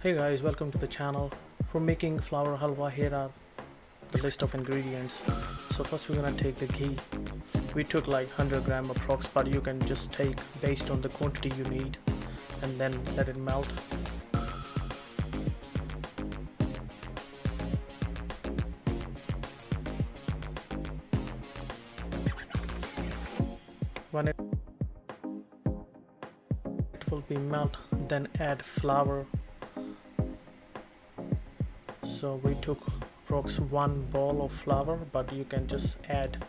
Hey guys, welcome to the channel. For making flour halwa, here are the list of ingredients. So first we're gonna take the ghee. We took like 100 gram approx, but you can just take based on the quantity you need and then let it melt. When it will be melt, then add flour. So we took approx 1 bowl of flour, but you can just add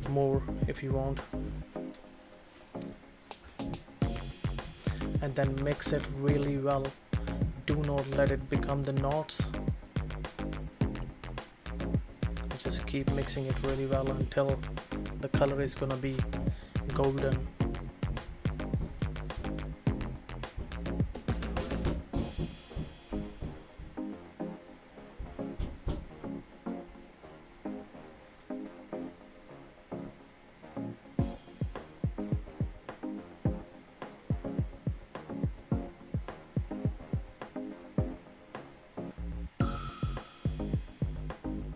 more if you want. And then mix it really well. Do not let it become the knots. Just keep mixing it really well until the color is gonna be golden.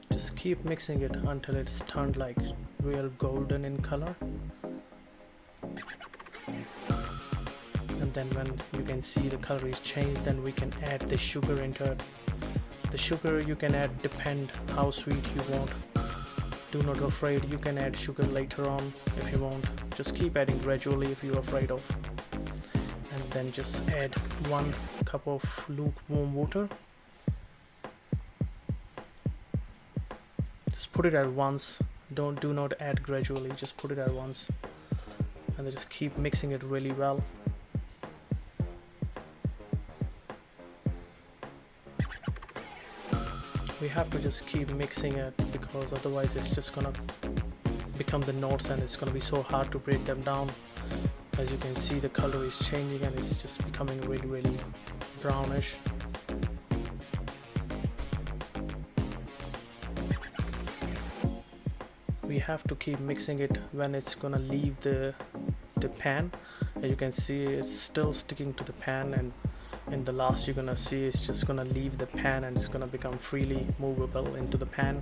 Just keep mixing it until it's turned like real golden in color. And then when you can see the color is changed, then we can add the sugar into it. The sugar you can add depend how sweet you want. Do not afraid, you can add sugar later on if you want. Just keep adding gradually if you're afraid of. And then just add 1 cup of lukewarm water. Just put it at once. Do not add gradually, just put it at once. And then just keep mixing it really well. We have to just keep mixing it because otherwise it's just gonna become the knots and it's gonna be so hard to break them down. As you can see, the color is changing and it's just becoming really brownish. We have to keep mixing it when it's gonna leave the pan. As you can see, it's still sticking to the pan, and in the last you're gonna see it's just gonna leave the pan and it's gonna become freely movable into the pan.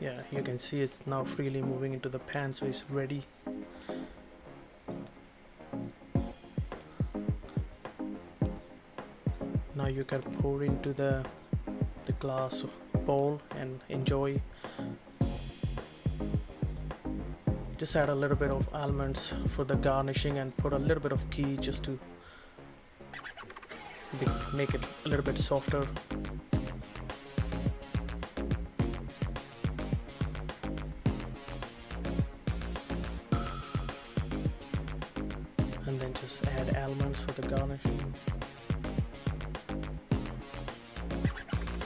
Yeah, you can see it's now freely moving into the pan, so it's ready. Now you can pour into the glass bowl and enjoy. Just add a little bit of almonds for the garnishing and put a little bit of ghee just to make it a little bit softer. And then just add almonds for the garnishing.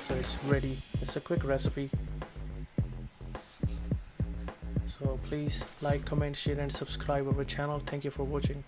So it's ready. It's a quick recipe. So please like, comment, share and subscribe our channel. Thank you for watching.